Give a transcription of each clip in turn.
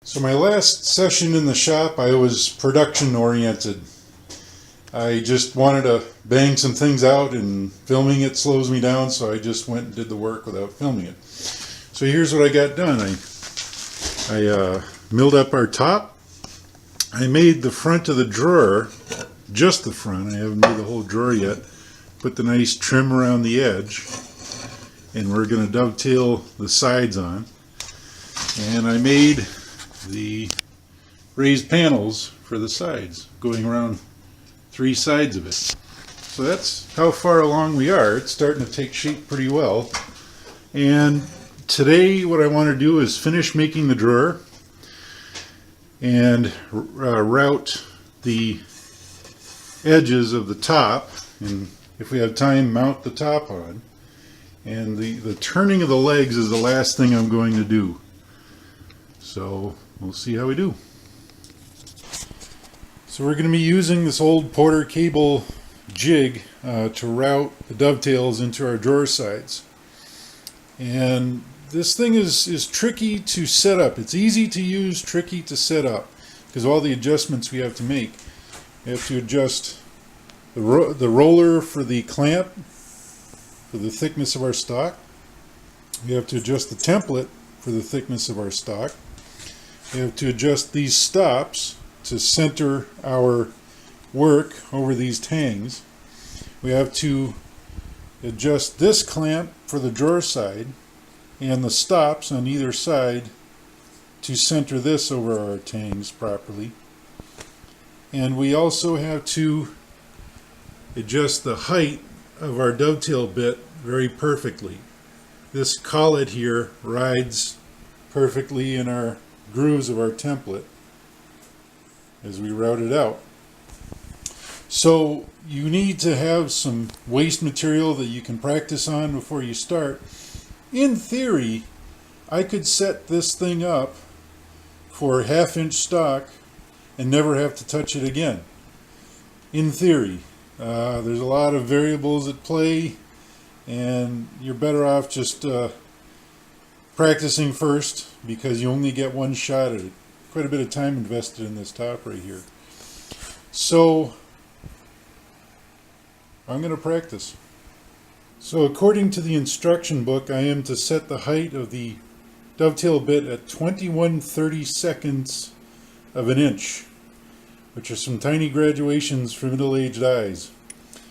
So my last session in the shop, I was production oriented. I just wanted to bang some things out, and filming it slows me down, so I just went and did the work without filming it. So here's what I got done. I milled up our top. I made the front of the drawer, just the front. I haven't made the whole drawer yet. Put the nice trim around the edge, and we're going to dovetail the sides on. And I made the raised panels for the sides, going around 3 sides of it. So that's how far along we are. It's starting to take shape pretty well. And today what I want to do is finish making the drawer and route the edges of the top, and if we have time, mount the top on. And the turning of the legs is the last thing I'm going to do. So we'll see how we do. So we're going to be using this old Porter cable jig to route the dovetails into our drawer sides. And this thing is tricky to set up. It's easy to use, tricky to set up, because all the adjustments we have to make. We have to adjust the roller for the clamp, for the thickness of our stock. We have to adjust the template for the thickness of our stock. We have to adjust these stops to center our work over these tangs. We have to adjust this clamp for the drawer side and the stops on either side to center this over our tangs properly. And we also have to adjust the height of our dovetail bit very perfectly. This collet here rides perfectly in our grooves of our template as we route it out. So you need to have some waste material that you can practice on before you start. In theory, I could set this thing up for 1/2 inch stock and never have to touch it again. In theory. There's a lot of variables at play, and you're better off just practicing first, because you only get one shot at it. Quite a bit of time invested in this top right here. So I'm going to practice. So according to the instruction book, I am to set the height of the dovetail bit at 21/32 of an inch, which are some tiny graduations for middle-aged eyes.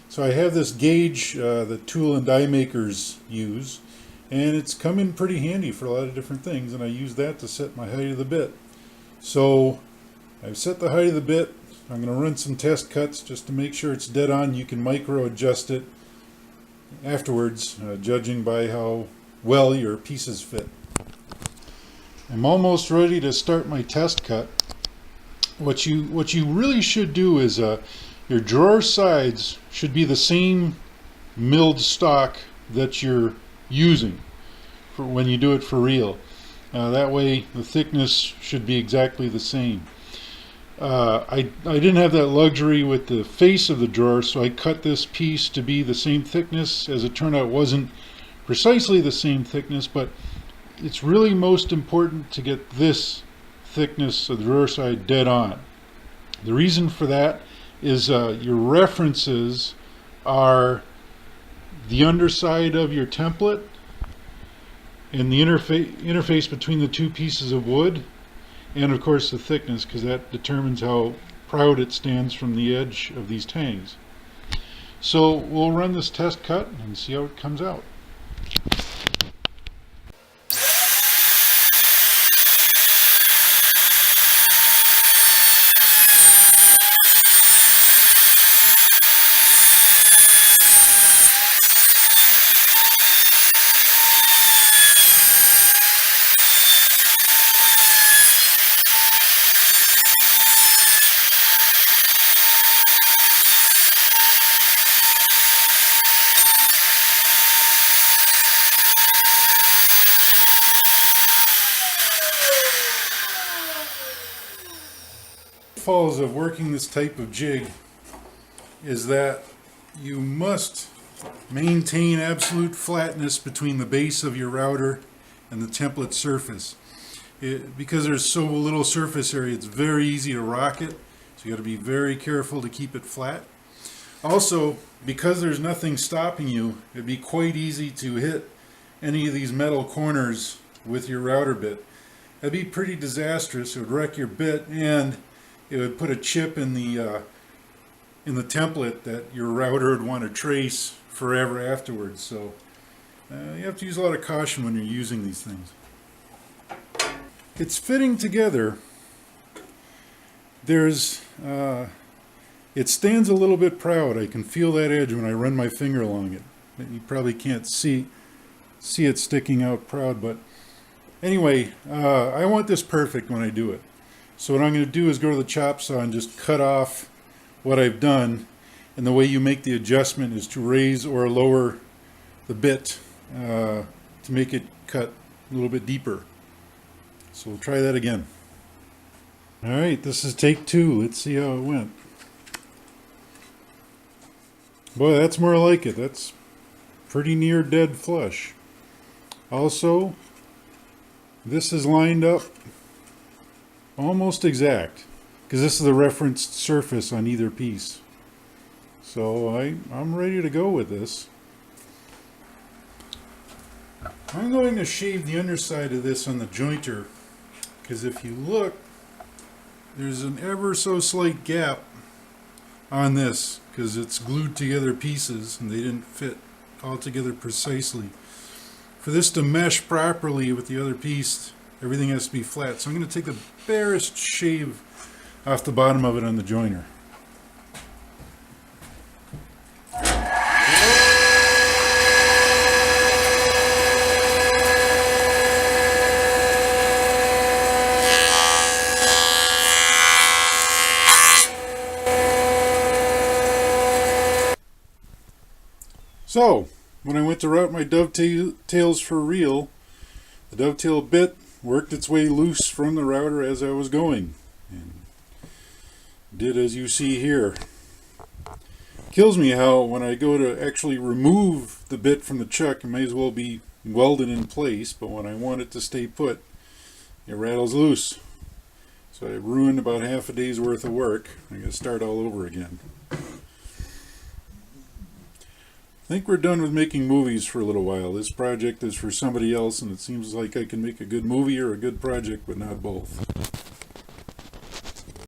So I have this gauge that tool and die makers use, and it's come in pretty handy for a lot of different things, and I use that to set my height of the bit. So I've set the height of the bit. I'm going to run some test cuts just to make sure it's dead on. You can micro adjust it afterwards, judging by how well your pieces fit. I'm almost ready to start my test cut. What you really should do is your drawer sides should be the same milled stock that you're using for when you do it for real. That way the thickness should be exactly the same. I didn't have that luxury with the face of the drawer, so I cut this piece to be the same thickness. As it turned out, it wasn't precisely the same thickness, but it's really most important to get this thickness of the drawer side dead on. The reason for that is your references are the underside of your template and the interface between the two pieces of wood, and of course the thickness, because that determines how proud it stands from the edge of these tangs. So we'll run this test cut and see how it comes out. Pitfalls of working this type of jig is that you must maintain absolute flatness between the base of your router and the template surface. because there's so little surface area, it's very easy to rock it. So you got to be very careful to keep it flat. Also, because there's nothing stopping you, it'd be quite easy to hit any of these metal corners with your router bit. That'd be pretty disastrous. It would wreck your bit, and it would put a chip in the template that your router would want to trace forever afterwards. So you have to use a lot of caution when you're using these things. It's fitting together. It stands a little bit proud. I can feel that edge when I run my finger along it. You probably can't see it sticking out proud, but anyway, I want this perfect when I do it. So what I'm going to do is go to the chop saw and just cut off what I've done. And the way you make the adjustment is to raise or lower the bit to make it cut a little bit deeper. So we'll try that again. All right, this is take 2. Let's see how it went. Boy, that's more like it. That's pretty near dead flush. Also, this is lined up almost exact, because this is the referenced surface on either piece. So I'm ready to go with this. I'm going to shave the underside of this on the jointer, because if you look, there's an ever so slight gap on this, because it's glued together pieces and they didn't fit all together precisely. For this to mesh properly with the other piece, everything has to be flat. So I'm going to take the barest shave off the bottom of it on the joiner. So, when I went to route my dovetails for real, the dovetail bit worked its way loose from the router as I was going, and did as you see here. Kills me how when I go to actually remove the bit from the chuck, it may as well be welded in place, but when I want it to stay put, it rattles loose. So I ruined about half a day's worth of work. I gotta start all over again. I think we're done with making movies for a little while. This project is for somebody else, and it seems like I can make a good movie or a good project, but not both.